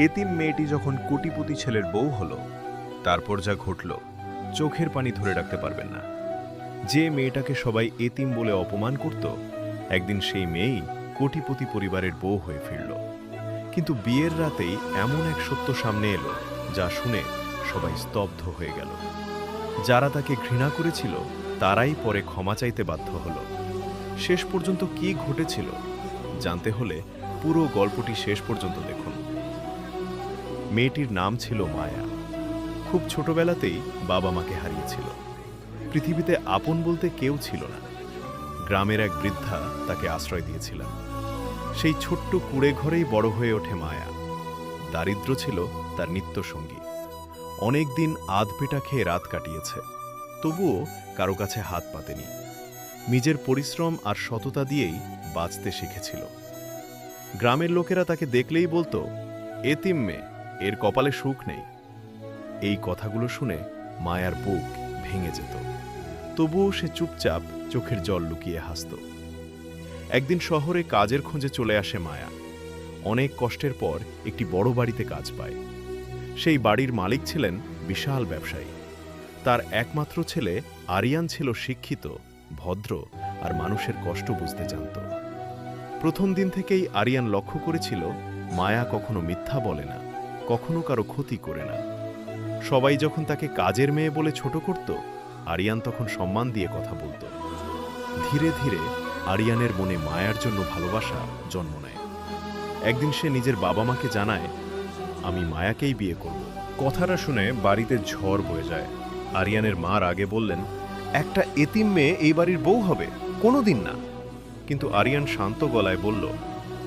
এতিম মেয়েটি যখন কোটিপতি ছেলের বউ হলো, তারপর যা ঘটল চোখের পানি ধরে রাখতে পারবেন না। যে মেয়েটাকে সবাই এতিম বলে অপমান করত, একদিন সেই মেয়েই কোটিপতি পরিবারের বউ হয়ে ফিরল। কিন্তু বিয়ের রাতেই এমন এক সত্য সামনে এলো যা শুনে সবাই স্তব্ধ হয়ে গেল। যারা তাকে ঘৃণা করেছিল তারাই পরে ক্ষমা চাইতে বাধ্য হলো। শেষ পর্যন্ত কি ঘটেছিল জানতে হলে পুরো গল্পটি শেষ পর্যন্ত দেখুন। মেয়েটির নাম ছিল মায়া। খুব ছোটবেলাতেই বাবা মাকে হারিয়েছিল। পৃথিবীতে আপন বলতে কেউ ছিল না। গ্রামের এক বৃদ্ধা তাকে আশ্রয় দিয়েছিলেন। সেই ছোট্ট কুঁড়ে ঘরেই বড় হয়ে ওঠে মায়া। দারিদ্র্য ছিল তার নিত্যসঙ্গী। অনেক দিন আধপেটা খেয়ে রাত কাটিয়েছে, তবুও কারো কাছে হাত পাতেনি। নিজের পরিশ্রম আর সততা দিয়েই বাঁচতে শিখেছিল। গ্রামের লোকেরা তাকে দেখলেই বলতো, এতিম মেয়ে, এর কপালে সুখ নেই। এই কথাগুলো শুনে মায়ার বুক ভেঙে যেত, তবুও সে চুপচাপ চোখের জল লুকিয়ে হাসত। একদিন শহরে কাজের খোঁজে চলে আসে মায়া। অনেক কষ্টের পর একটি বড় বাড়িতে কাজ পায়। সেই বাড়ির মালিক ছিলেন বিশাল ব্যবসায়ী। তার একমাত্র ছেলে আরিয়ান ছিল শিক্ষিত, ভদ্র আর মানুষের কষ্ট বুঝতে জানত। প্রথম দিন থেকেই আরিয়ান লক্ষ্য করেছিল মায়া কখনো মিথ্যা বলে না, কখনো কারো ক্ষতি করে না। সবাই যখন তাকে কাজের মেয়ে বলে ছোট করত, আরিয়ান তখন সম্মান দিয়ে কথা বলত। ধীরে ধীরে আরিয়ানের মনে মায়ার জন্য ভালোবাসা জন্ম নেয়। একদিন সে নিজের বাবা মাকে জানায়, আমি মায়াকেই বিয়ে করব। কথাটা শুনে বাড়িতে ঝড় বয়ে যায়। আরিয়ানের মা আগে বললেন, একটা এতিম মেয়ে এই বাড়ির বউ হবে? কোনোদিন না। কিন্তু আরিয়ান শান্ত গলায় বলল,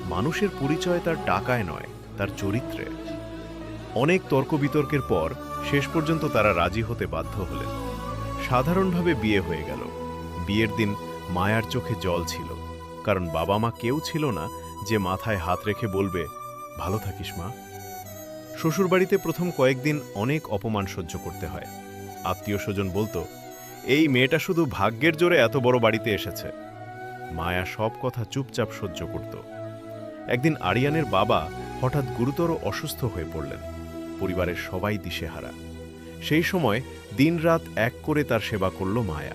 মানুষের পরিচয় তার টাকায় নয়, তার চরিত্রে। অনেক তর্ক বিতর্কের পর শেষ পর্যন্ত তারা রাজি হতে বাধ্য হলেন। সাধারণভাবে বিয়ে হয়ে গেল। বিয়ের দিন মায়ার চোখে জল ছিল, কারণ বাবা মা কেউ ছিল না যে মাথায় হাত রেখে বলবে, ভালো থাকিস মা। শ্বশুরবাড়িতে প্রথম কয়েকদিন অনেক অপমান সহ্য করতে হয়। আত্মীয় স্বজন বলতো, এই মেয়েটা শুধু ভাগ্যের জোরে এত বড় বাড়িতে এসেছে। মায়া সব কথা চুপচাপ সহ্য করত। একদিন আরিয়ানের বাবা হঠাৎ গুরুতর অসুস্থ হয়ে পড়লেন। পরিবারের সবাই দিশেহারা। সেই সময় দিনরাত এক করে তার সেবা করল মায়া।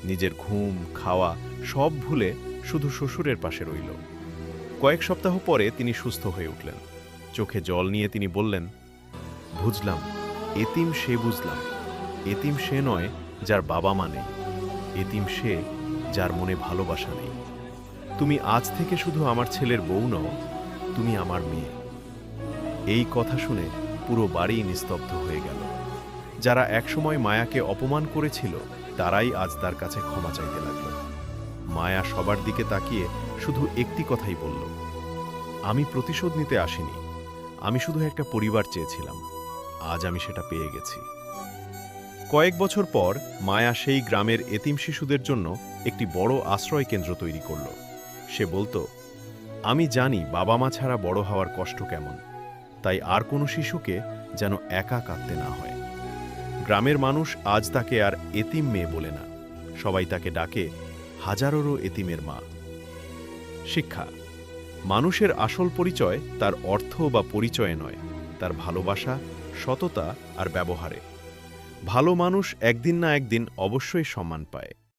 নিজের ঘুম, খাওয়া সব ভুলে শুধু শ্বশুরের পাশে রইল। কয়েক সপ্তাহ পরে তিনি সুস্থ হয়ে উঠলেন। চোখে জল নিয়ে তিনি বললেন, বুঝলাম, এতিম সে বুঝলাম। এতিম সে নয় যার বাবা মা নেই। এতিম সে যার মনে ভালোবাসা নেই। তুমি আজ থেকে শুধু আমার ছেলের বউ নও, তুমি আমার মেয়ে। এই কথা শুনে পুরো বাড়ি নিস্তব্ধ হয়ে গেল। যারা একসময় মায়াকে অপমান করেছিল তারাই আজ তার কাছে ক্ষমা চাইতে লাগল। মায়া সবার দিকে তাকিয়ে শুধু একটি কথাই বলল, আমি প্রতিশোধ নিতে আসিনি, আমি শুধু একটা পরিবার চেয়েছিলাম। আজ আমি সেটা পেয়ে গেছি। কয়েক বছর পর মায়া সেই গ্রামের এতিম শিশুদের জন্য একটি বড় আশ্রয় কেন্দ্র তৈরি করল। সে বলতো, আমি জানি বাবা মা ছাড়া বড় হওয়ার কষ্ট কেমন, তাই আর কোনো শিশুকে যেন একা কাঁদতে না হয়। গ্রামের মানুষ আজ তাকে আর এতিম মেয়ে বলে না, সবাই তাকে ডাকে হাজারোরও এতিমের মা। শিক্ষা: মানুষের আসল পরিচয় তার অর্থ বা পরিচয়ে নয়, তার ভালোবাসা, সততা আর ব্যবহারে। ভালো মানুষ একদিন না একদিন অবশ্যই সম্মান পায়।